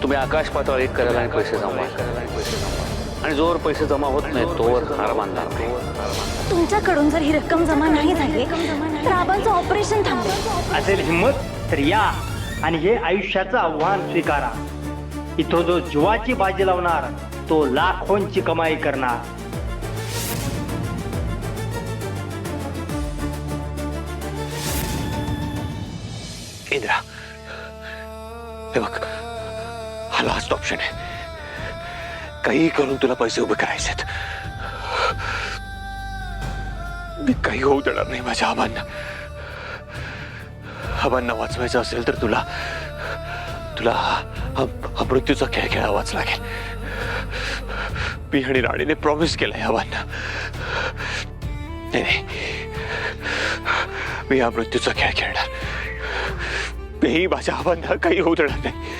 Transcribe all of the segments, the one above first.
तुम्ही आकाश पाताळ एक करायला आणि पैसे जमा आणि जोवर पैसे जमा होत नाही तोवर हार मानणार नाही. तुमच्याकडून जर ही रक्कम जमा नाही झाली तर आबांचं ऑपरेशन थांबेल. असेल हिम्मत तर या आणि हे आयुष्याचं आव्हान स्वीकारा. इथं जो जीवाची बाजी लावणार तो लाखोंची कमाई करणार. इंद्रा, हे बघ, हा लास्ट ऑप्शन आहे. काही करून तुला पैसे उभे करायचेत. मी काही होऊ देणार नाही माझ्या आबांना वाचवायचं असेल तर तुला हा मृत्यूचा खेळ खेळावाच लागेल. मी आणि राणीने प्रॉमिस केलंय आबांना. नाही, मी हा मृत्यूचा खेळ खेळणार. मी माझ्या आबांना काही होऊ देणार नाही.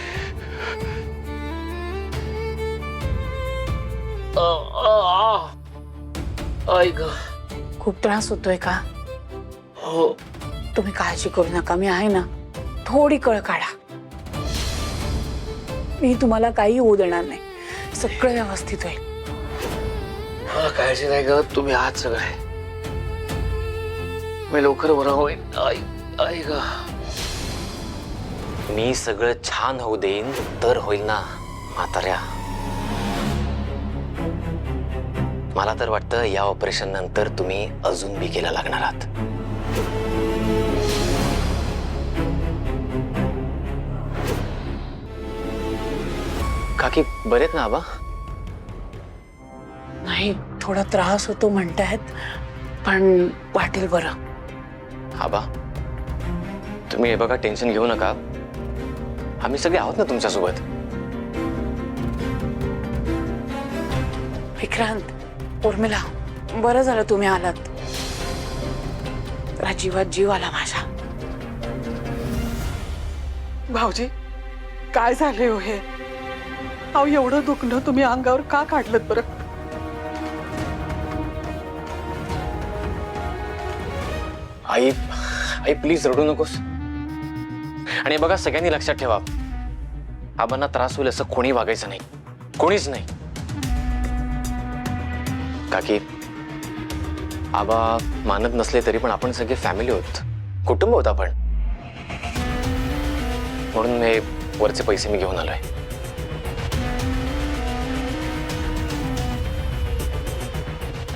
खूप त्रास होतोय का? हो. तुम्ही काळजी करू नका, मी आहे ना. थोडी कळ काढा, मी तुम्हाला काही होऊ देणार नाही. सगळं व्यवस्थित होईल. मला काळजी नाही ग, तुम्ही आहात सगळे. मी लवकर बरा होईल. आई ग, मी सगळं छान होऊ देईन तर होईल ना म्हाताऱ्या. मला तर वाटतं या ऑपरेशन नंतर तुम्ही अजून बिकेला लागणार आहात. काकी बरेत ना आबा? नाही, थोडा त्रास होतो म्हणतायत, पण वाटेल बरं. आबा तुम्ही हे बघा, टेन्शन घेऊ नका. आम्ही सगळे आहोत ना तुमच्यासोबत. विक्रांत, उर्मिला, बरं झालं तुम्ही आलात. जीवात जीव आला माझ्या. भाऊजी, काय झाले हो हे? अहो, एवढं दुखणं तुम्ही अंगावर का काढलं बरं? आई आई प्लीज रडू नकोस. आणि बघा, सगळ्यांनी लक्षात ठेवा, आबांना त्रास होईल असं कोणी वागायचं नाही, कोणीच नाही. काकी, आबा मानत नसले तरी पण आपण सगळे फॅमिली होत, कुटुंब होत आपण. म्हणून हे वरचे पैसे मी घेऊन आलोय.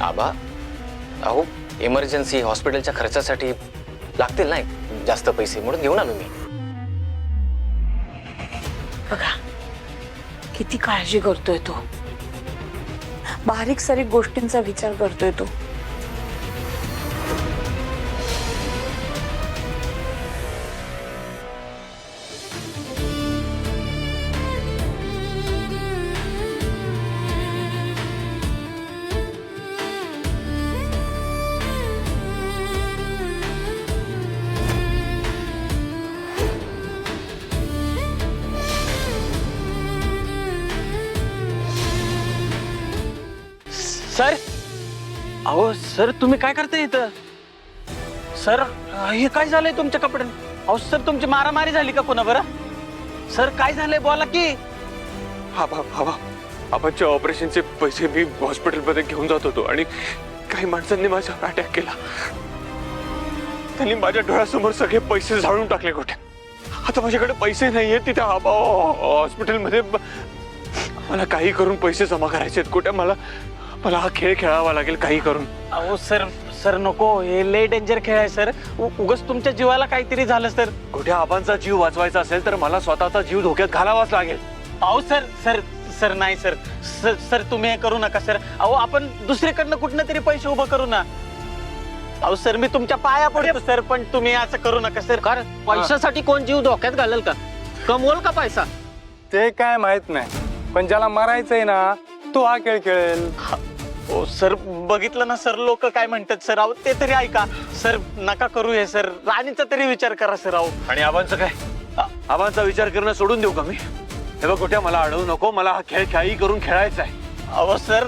आबा, अहो इमर्जन्सी हॉस्पिटलच्या खर्चासाठी लागतील नाही जास्त पैसे, म्हणून घेऊन आलो मी. बघा किती काळजी करतोय तो. बारीक सारीक गोष्टींचा विचार करतोय तो. सर, अहो सर, तुम्ही काय करताय इथं? सर, हे काय झालंय तुमच्या कपड्यां? अहो सर, तुमची मारामारी झाली का कोणा बरं? सर, काय झालंय बोला की. आबांच्या ऑपरेशनचे पैसे मी हॉस्पिटलमध्ये घेऊन जात होतो आणि काही माणसांनी माझ्यावर अटॅक केला. त्यांनी माझ्या डोळ्यासमोर सगळे पैसे झाडून टाकले कुठे. आता माझ्याकडे पैसे नाहीये. तिथे आबा हॉस्पिटलमध्ये मला काही करून पैसे जमा करायचे आहेत कुठे. मला हा खेळ खेळावा लागेल काही करून. अहो सर, सर नको, हे लय डेंजर खेळ आहे सर. उगाच तुमच्या जीवाला काहीतरी झालं सर. कुठे आबांचा जीव वाचवायचा असेल तर मला स्वतःचा जीव धोक्यात घालावाच लागेल. अहो सर, सर सर नाही सर. सर सर तुम्ही हे करू नका सर. अहो आपण दुसरीकडनं कुठनं तरी पैसे उभं करू ना. अहो सर, मी तुमच्या पाया पडतो सर, पण तुम्ही असं करू नका सर. कारण पैशासाठी कोण जीव धोक्यात घालेल का? कमवल का पैसा? ते काय माहित नाही, पण ज्याला मारायचंय ना तो हा खेळ खेळेल. हो सर, बघितलं ना सर, लोक काय म्हणतात सर. अहो ते तरी ऐका सर, नका करू हे सर. राणीचा तरी विचार करा सर. अहो आणि आबांचं काय? आबांचा विचार करणं सोडून देऊ का मी? हे बघ कुठे, मला अडवू नको. मला हा खेळ काही करून खेळायचा आहे. अहो सर,